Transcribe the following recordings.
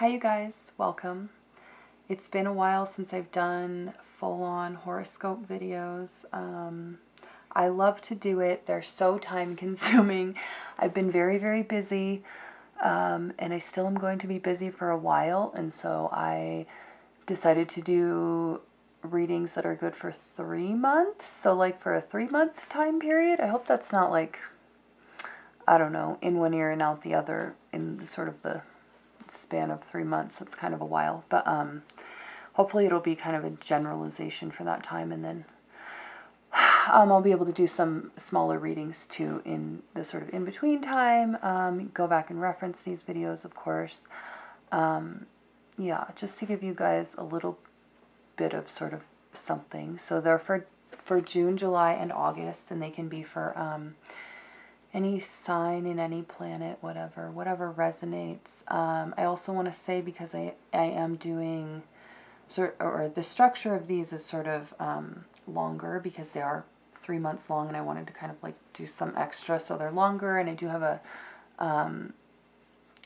Hi you guys, welcome. It's been a while since I've done full-on horoscope videos. I love to do it. They're so time consuming. I've been very busy, and I still am going to be busy for a while, and so I decided to do readings that are good for 3 months. So like for a 3-month time period. I hope that's not like, I don't know, in one ear and out the other in sort of the span of 3 months. That's kind of a while, but hopefully it'll be kind of a generalization for that time, and then I'll be able to do some smaller readings too in the sort of in-between time. Go back and reference these videos, of course. Yeah, just to give you guys a little bit of sort of something. So they're for June, July, and August, and they can be for any sign in any planet, whatever resonates. I also want to say, because I am doing or the structure of these is sort of longer because they are 3 months long, and I wanted to kind of like do some extra, so they're longer. And I do have a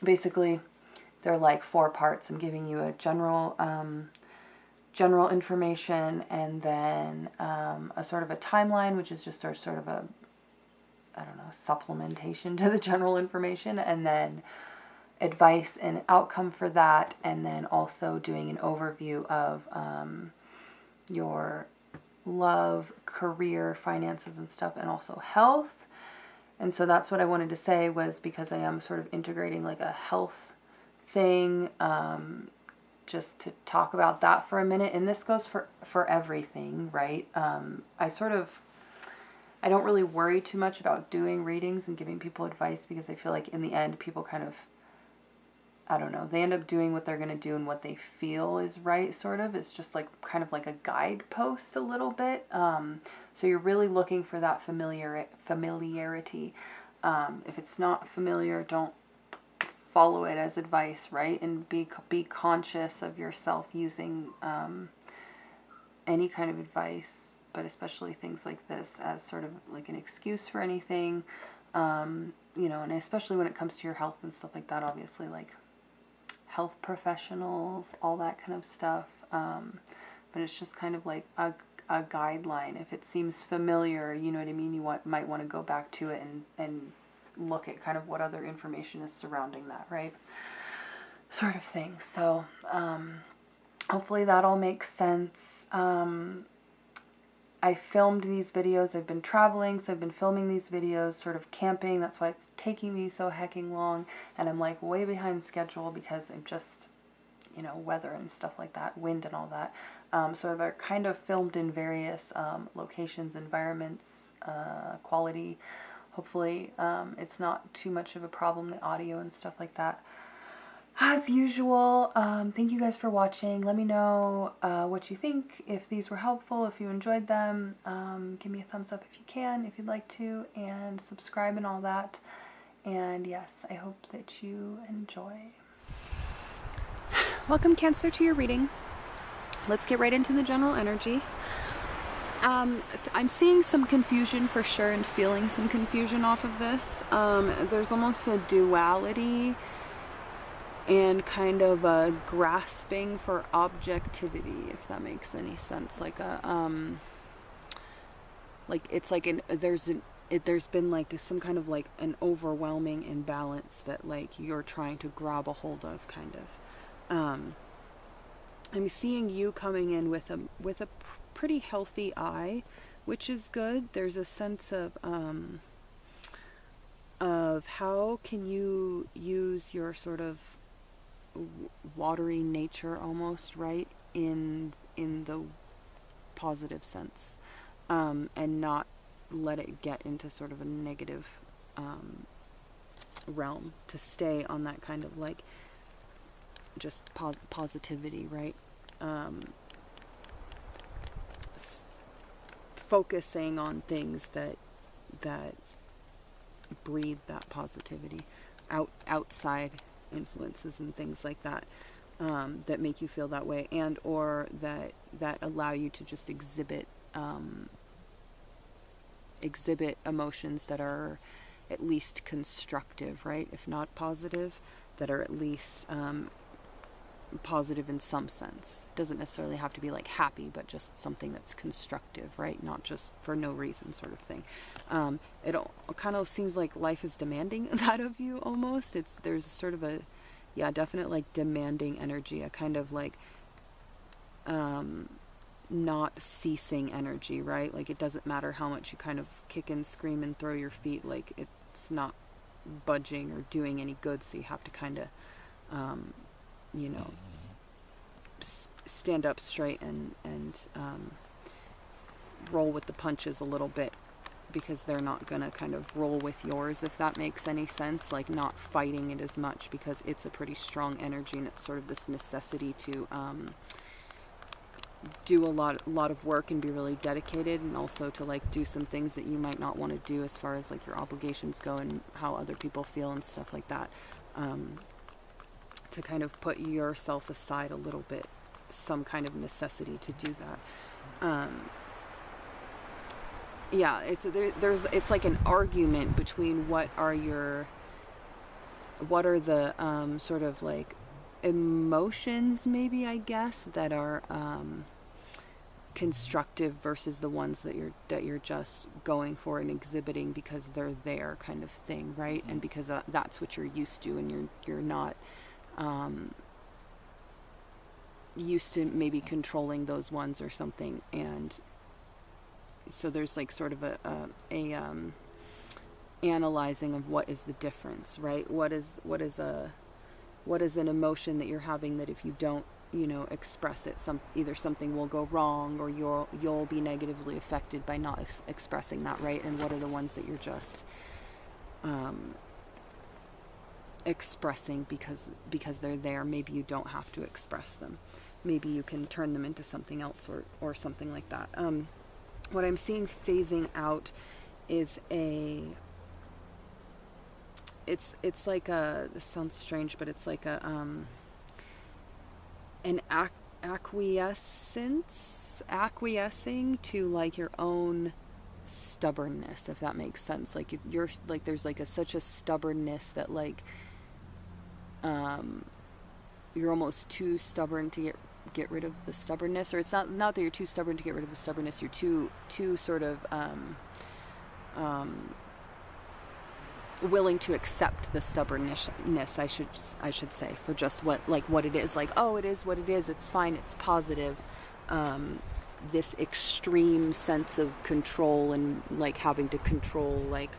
basically they're like 4 parts. I'm giving you a general information, and then a sort of a timeline, which is just sort of a, I don't know, supplementation to the general information, and then advice and outcome for that, and then also doing an overview of your love, career, finances and stuff, and also health. And so that's what I wanted to say, was because I am sort of integrating like a health thing, just to talk about that for a minute. And this goes for everything, right? I don't really worry too much about doing readings and giving people advice, because I feel like in the end people kind of, I don't know, they end up doing what they're going to do and what they feel is right, sort of. It's just like kind of like a guidepost a little bit. So you're really looking for that familiarity. If it's not familiar, don't follow it as advice, right? And be conscious of yourself using any kind of advice, but especially things like this, as sort of like an excuse for anything. You know, and especially when it comes to your health and stuff like that, obviously, like health professionals, all that kind of stuff. But it's just kind of like a guideline. If it seems familiar, you know what I mean, you might want to go back to it and look at kind of what other information is surrounding that, right? Sort of thing. So hopefully that all makes sense. I filmed these videos. I've been traveling, so I've been filming these videos, sort of camping. That's why it's taking me so hecking long, and I'm like way behind schedule because I'm just, you know, weather and stuff like that, wind and all that. So they're kind of filmed in various locations, environments, quality. Hopefully it's not too much of a problem, the audio and stuff like that. As usual, thank you guys for watching. Let me know what you think, if these were helpful, if you enjoyed them. Give me a thumbs up if you can, if you'd like to, and subscribe and all that. And yes, I hope that you enjoy. Welcome, Cancer, to your reading. Let's get right into the general energy. I'm seeing some confusion for sure, and feeling some confusion off of this. There's almost a duality and kind of a grasping for objectivity, if that makes any sense. Like a like it's like there's been like some kind of like an overwhelming imbalance that like you're trying to grab a hold of, kind of. I'm seeing you coming in with a pretty healthy eye, which is good. There's a sense of how can you use your sort of watery nature almost, right, in the positive sense, and not let it get into sort of a negative realm, to stay on that kind of like just positivity, right? Focusing on things that breathe that positivity, outside influences and things like that, that make you feel that way, and or that allow you to just exhibit emotions that are at least constructive, right? If not positive, that are at least positive in some sense. Doesn't necessarily have to be like happy, but just something that's constructive, right? Not just for no reason sort of thing. It kind of seems like life is demanding that of you almost. There's sort of a, yeah, definite like demanding energy, a kind of like not ceasing energy, right? Like it doesn't matter how much you kind of kick and scream and throw your feet, like it's not budging or doing any good, so you have to kind of you know, stand up straight and roll with the punches a little bit, because they're not gonna kind of roll with yours, if that makes any sense. Like not fighting it as much, because it's a pretty strong energy, and it's sort of this necessity to do a lot of work and be really dedicated, and also to like do some things that you might not want to do as far as like your obligations go and how other people feel and stuff like that. To kind of put yourself aside a little bit, some kind of necessity to do that. Yeah, it's like an argument between what are the sort of like emotions, maybe, I guess, that are constructive versus the ones that you're just going for and exhibiting because they're there, kind of thing, right? And because that's what you're used to, and you're not used to maybe controlling those ones or something. And so there's like sort of a analyzing of what is the difference, right? What is an emotion that you're having that if you don't, you know, express it, either something will go wrong, or you'll be negatively affected by not expressing that, right? And what are the ones that you're just expressing because they're there? Maybe you don't have to express them. Maybe you can turn them into something else, or something like that. What I'm seeing phasing out is it's like a, this sounds strange, but it's like a an acquiescing to like your own stubbornness, if that makes sense. Like if you're like, there's like such a stubbornness that like you're almost too stubborn to get rid of the stubbornness, or it's not that you're too stubborn to get rid of the stubbornness, you're too sort of willing to accept the stubbornness, I should say, for just what it is. Like, oh, it is what it is, it's fine, it's positive. This extreme sense of control, and like having to control like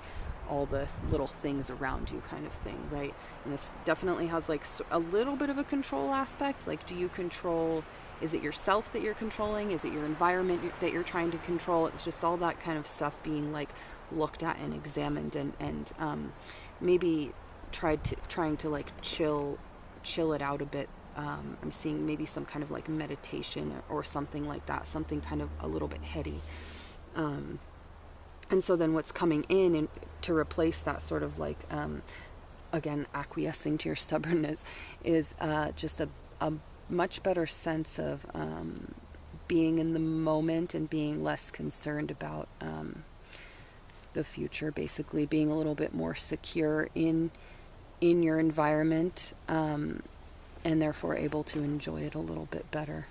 all the little things around you, kind of thing, right? And this definitely has like a little bit of a control aspect. Like, do you control, is it yourself that you're controlling? Is it your environment that you're trying to control? It's just all that kind of stuff being like looked at and examined, and maybe trying to like chill it out a bit. I'm seeing maybe some kind of like meditation or something like that, something kind of a little bit heady. And so then what's coming in and to replace that sort of like, again, acquiescing to your stubbornness, is just a much better sense of being in the moment and being less concerned about the future, basically being a little bit more secure in your environment, and therefore able to enjoy it a little bit better.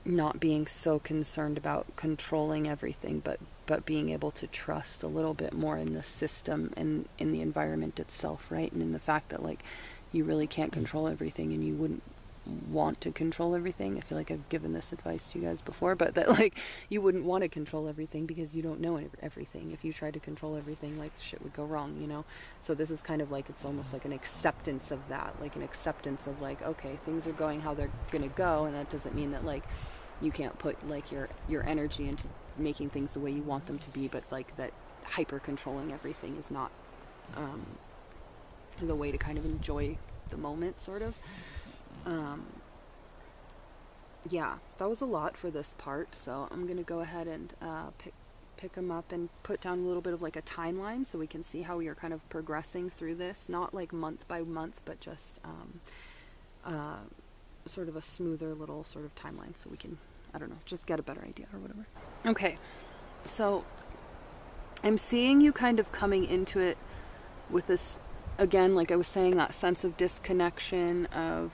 Not being so concerned about controlling everything, but being able to trust a little bit more in the system and in the environment itself, right? And in the fact that like you really can't control everything, and you wouldn't want to control everything. I feel like I've given this advice to you guys before, but that like you wouldn't want to control everything because you don't know everything. If you tried to control everything, like shit would go wrong, you know? So this is kind of like, it's almost like an acceptance of that, like an acceptance of like, okay, things are going how they're gonna go, and that doesn't mean that like you can't put like your energy into making things the way you want them to be, but like that hyper controlling everything is not the way to kind of enjoy the moment, sort of. Yeah, that was a lot for this part, so I'm gonna go ahead and pick them up and put down a little bit of like a timeline so we can see how we are kind of progressing through this, not like month by month, but just sort of a smoother little sort of timeline, so we can, I don't know, just get a better idea or whatever. Okay, so I'm seeing you kind of coming into it with this again, like I was saying, that sense of disconnection of,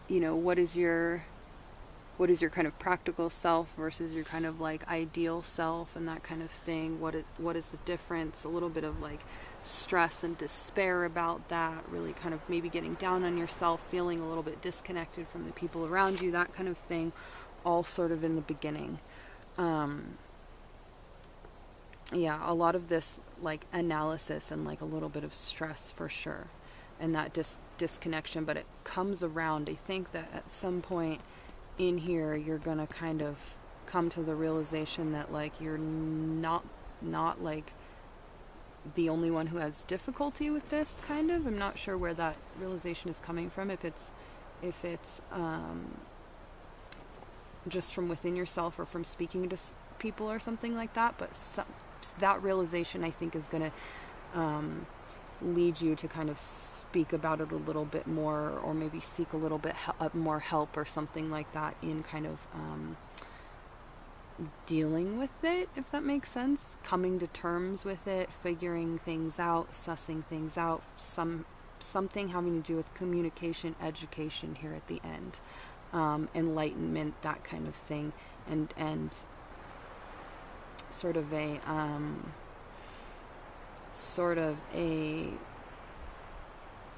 you know, what is your kind of practical self versus your kind of like ideal self and that kind of thing. What is the difference? A little bit of like stress and despair about that, really kind of maybe getting down on yourself, feeling a little bit disconnected from the people around you, that kind of thing, all sort of in the beginning. Yeah, a lot of this like analysis and like a little bit of stress for sure, and that disconnection, but it comes around. I think that at some point in here you're gonna kind of come to the realization that like you're not like the only one who has difficulty with this, kind of. I'm not sure where that realization is coming from, if it's just from within yourself or from speaking to people or something like that, but that realization I think is going to lead you to kind of speak about it a little bit more, or maybe seek a little bit more help or something like that in kind of dealing with it, if that makes sense, coming to terms with it, figuring things out, sussing things out, something having to do with communication, education here at the end, enlightenment, that kind of thing, and sort of a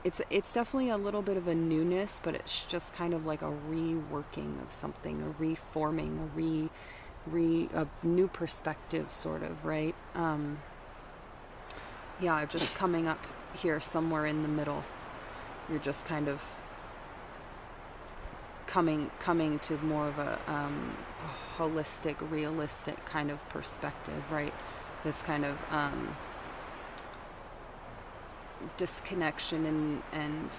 it's definitely a little bit of a newness, but it's just kind of like a reworking of something, a reforming, a new perspective, sort of, right? Yeah, just coming up here somewhere in the middle. You're just kind of coming to more of a holistic, realistic kind of perspective, right? This kind of disconnection and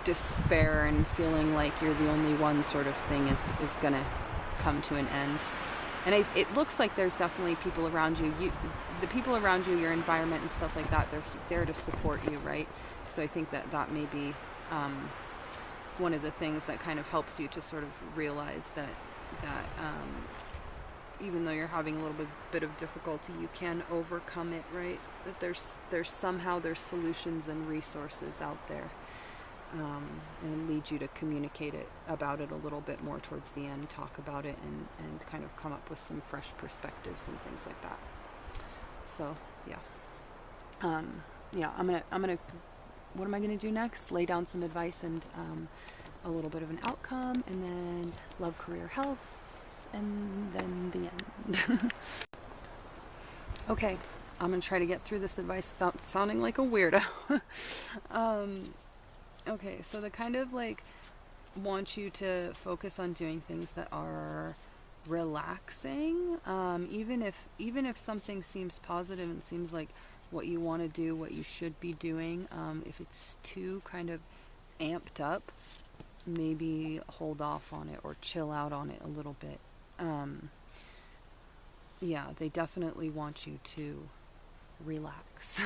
despair and feeling like you're the only one sort of thing is gonna come to an end. And it looks like there's definitely people around you. The people around you, your environment and stuff like that, they're there to support you, right? So I think that may be one of the things that kind of helps you to sort of realize that even though you're having a little bit of difficulty, you can overcome it, right? That there's solutions and resources out there, and lead you to communicate about it a little bit more towards the end, talk about it, and kind of come up with some fresh perspectives and things like that. So yeah, I'm gonna what am I gonna do next? Lay down some advice and a little bit of an outcome, and then love, career, health, and then the end. Okay, I'm gonna try to get through this advice without sounding like a weirdo. Okay, so they kind of like want you to focus on doing things that are relaxing, even if something seems positive and seems like what you want to do, what you should be doing. If it's too kind of amped up, maybe hold off on it or chill out on it a little bit. Yeah, they definitely want you to relax.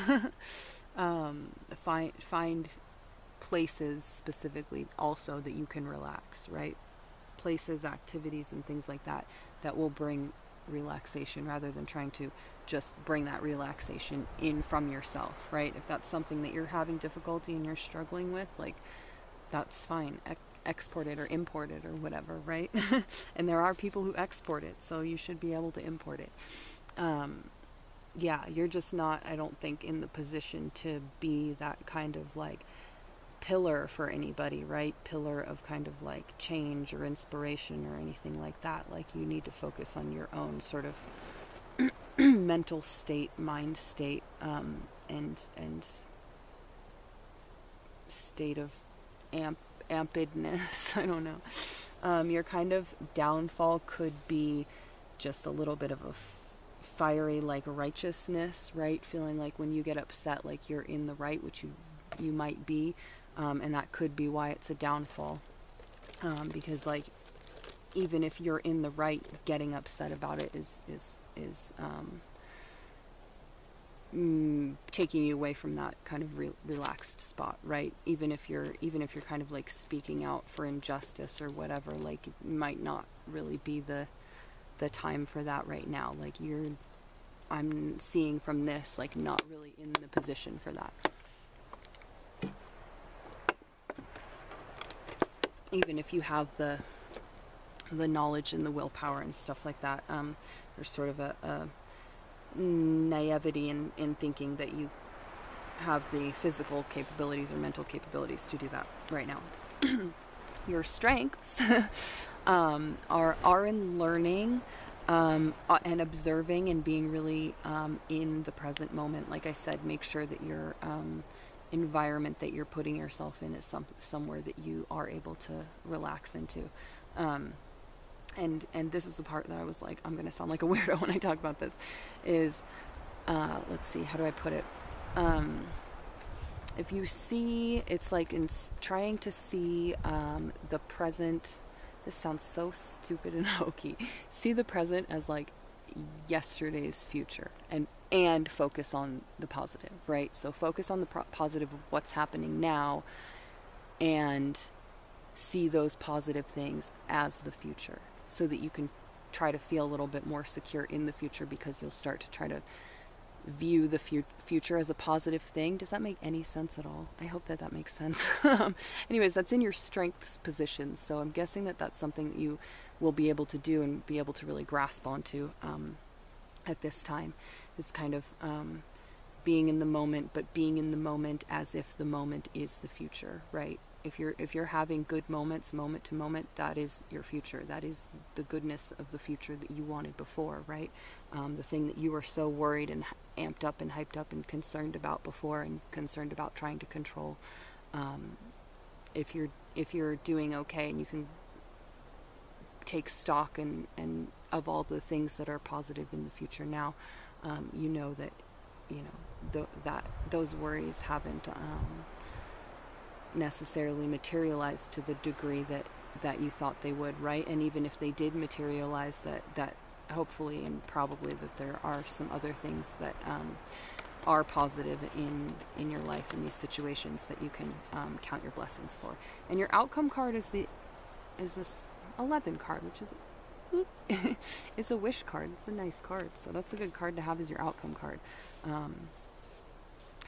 Find places specifically also that you can relax, right? Places, activities, and things like that will bring relaxation, rather than trying to just bring that relaxation in from yourself, right? If that's something that you're having difficulty and you're struggling with, like, that's fine. Export it or import it or whatever, right? And there are people who export it, so you should be able to import it. Yeah, you're just not, I don't think, in the position to be that kind of like pillar for anybody, right? Pillar of kind of like change or inspiration or anything like that. Like, you need to focus on your own sort of mental state, mind state, and state of ampedness. I don't know. Your kind of downfall could be just a little bit of a fiery like righteousness, right? Feeling like when you get upset, like you're in the right, which you might be, and that could be why it's a downfall, because like even if you're in the right, getting upset about it is taking you away from that kind of relaxed spot, right? Even if you're kind of like speaking out for injustice or whatever, like it might not really be the time for that right now. Like, you're I'm seeing from this, like, not really in the position for that. Even if you have the knowledge and the willpower and stuff like that, there's sort of a naivety in thinking that you have the physical capabilities or mental capabilities to do that right now. Your strengths are in learning and observing and being really in the present moment. Like I said, make sure that your environment that you're putting yourself in is somewhere that you are able to relax into. And this is the part that I was like, I'm going to sound like a weirdo when I talk about this, is, let's see, how do I put it? If you see, it's like in trying to see the present, this sounds so stupid and hokey, see the present as like yesterday's future, and focus on the positive, right? So focus on the positive of what's happening now, and see those positive things as the future, so that you can try to feel a little bit more secure in the future, because you'll start to try to view the future as a positive thing. Does that make any sense at all? I hope that makes sense. Anyways, that's in your strengths positions, so I'm guessing that that's something that you will be able to do and be able to really grasp onto at this time, is kind of being in the moment, but being in the moment as if the moment is the future, right? If you're having good moments, moment to moment, that is your future. That is the goodness of the future that you wanted before, right? The thing that you were so worried and amped up and hyped up and concerned about before, and concerned about trying to control. If you're doing okay, and you can take stock and of all the things that are positive in the future now, you know that that those worries haven't necessarily materialized to the degree that you thought they would, right? And even if they did materialize, that hopefully and probably that there are some other things that are positive in your life, in these situations, that you can count your blessings for. And your outcome card is this 11 card, which is it's a wish card. It's a nice card, so that's a good card to have as your outcome card.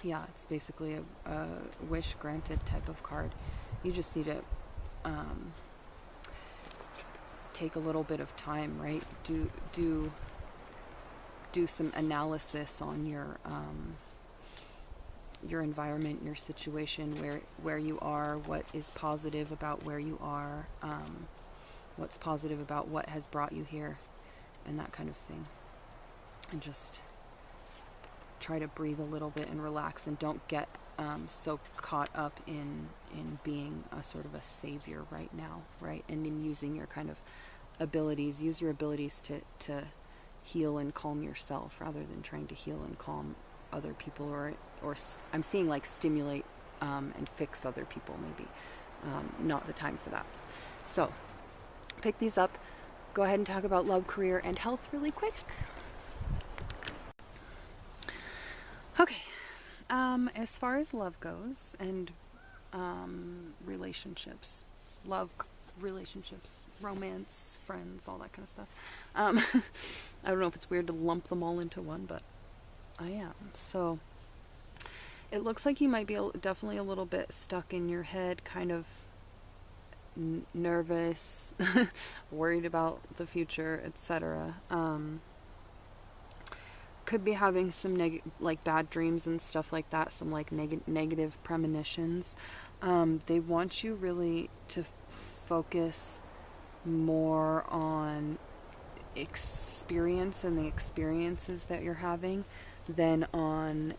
Yeah, it's basically a wish granted type of card. You just need to take a little bit of time, right? Do some analysis on your environment, your situation, where you are, what is positive about where you are, what's positive about what has brought you here, and that kind of thing. And just try to breathe a little bit and relax, and don't get so caught up in being a sort of a savior right now, right? And in using your kind of abilities, use your abilities to heal and calm yourself, rather than trying to heal and calm other people, or I'm seeing like stimulate and fix other people, maybe. Not the time for that. So pick these up. Go ahead and talk about love, career, and health really quick. Okay, as far as love goes, and relationships, relationships, romance, friends, all that kind of stuff. I don't know if it's weird to lump them all into one, but I am. So it looks like you might be definitely a little bit stuck in your head, kind of nervous, worried about the future, etc. Could be having some like bad dreams and stuff like that, some like negative premonitions. They want you really to focus more on experience and the experiences that you're having, than on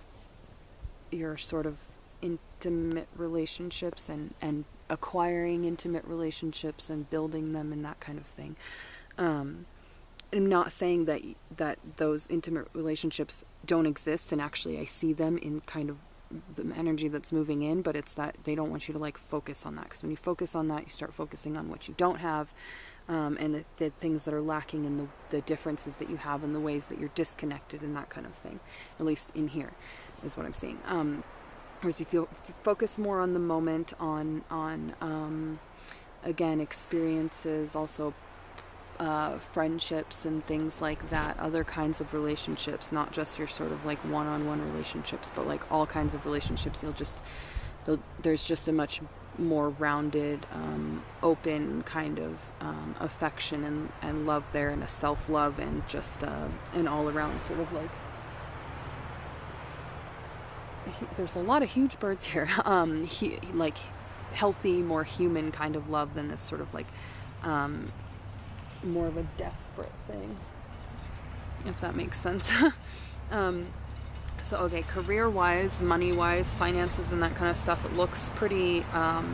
your sort of intimate relationships and acquiring intimate relationships and building them and that kind of thing. I'm not saying that those intimate relationships don't exist, and actually I see them in kind of the energy that's moving in, but it's that they don't want you to like focus on that, because when you focus on that, you start focusing on what you don't have, and the things that are lacking, and the differences that you have, and the ways that you're disconnected, and that kind of thing. At least in here is what I'm seeing. Whereas if you focus more on the moment, on again, experiences, also friendships and things like that, other kinds of relationships, not just your sort of like one-on-one relationships, but like all kinds of relationships. There's just a much more rounded, open kind of affection and love there, and a self-love, and just an all-around sort of like, there's a lot of huge birds here, like healthy, more human kind of love than this sort of like more of a desperate thing, if that makes sense. So, okay, career-wise, money-wise, finances and that kind of stuff, it looks pretty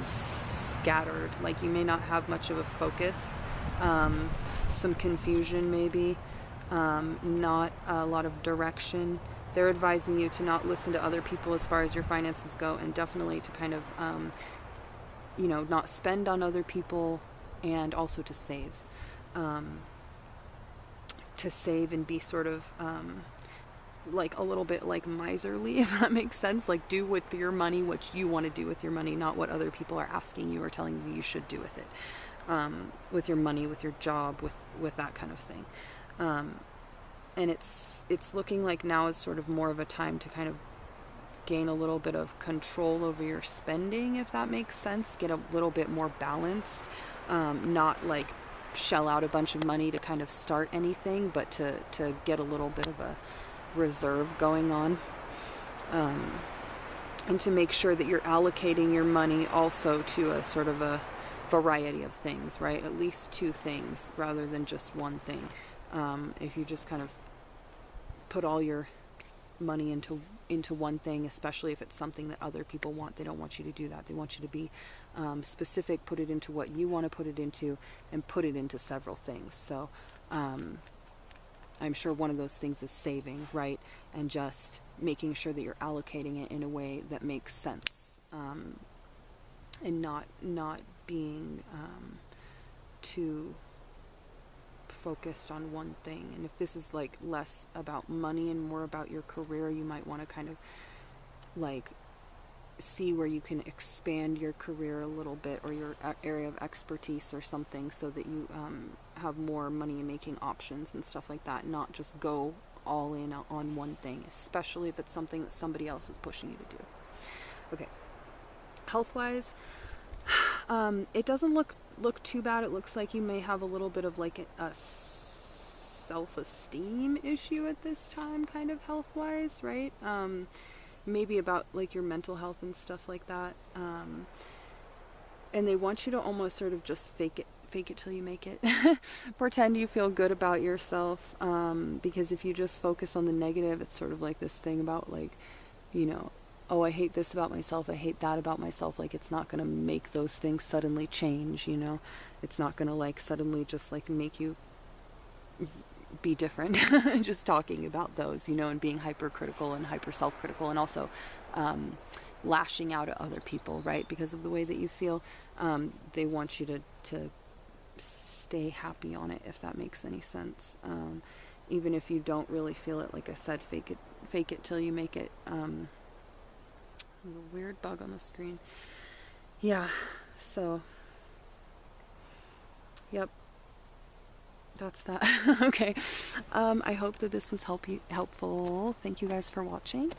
scattered. Like you may not have much of a focus, some confusion maybe, not a lot of direction. They're advising you to not listen to other people as far as your finances go, and definitely to kind of, not spend on other people, and also to save. And be sort of like a little bit like miserly, if that makes sense. Like do with your money what you want to do with your money, not what other people are asking you or telling you should do with it, with your money, with your job, with that kind of thing. And it's looking like now is sort of more of a time to kind of gain a little bit of control over your spending, if that makes sense. Get a little bit more balanced, not like shell out a bunch of money to kind of start anything, but to get a little bit of a reserve going on, and to make sure that you're allocating your money also to a sort of a variety of things, right? At least 2 things rather than just one thing. If you just kind of put all your money into one thing, especially if it's something that other people want, they don't want you to do that. They want you to be specific, put it into what you want to put it into, and put it into several things. So I'm sure one of those things is saving, right? And just making sure that you're allocating it in a way that makes sense, and not being too focused on one thing. And if this is like less about money and more about your career, you might want to kind of like see where you can expand your career a little bit, or your area of expertise or something, so that you have more money making options and stuff like that, not just go all in on one thing, especially if it's something that somebody else is pushing you to do. Okay, health wise, it doesn't look too bad. It looks like you may have a little bit of like a self-esteem issue at this time, kind of health wise, right? Maybe about like your mental health and stuff like that, and they want you to almost sort of just fake it till you make it. Pretend you feel good about yourself, because if you just focus on the negative, it's sort of like this thing about like, oh, I hate this about myself, I hate that about myself. Like it's not going to make those things suddenly change, it's not going to like suddenly just like make you be different. Just talking about those, and being hypercritical and hyper self-critical, and also lashing out at other people, right? Because of the way that you feel, they want you to stay happy on it, if that makes any sense. Even if you don't really feel it, like I said, fake it till you make it. There's a weird bug on the screen. Yeah, so yep, that's that. Okay, I hope that this was helpful. Thank you guys for watching.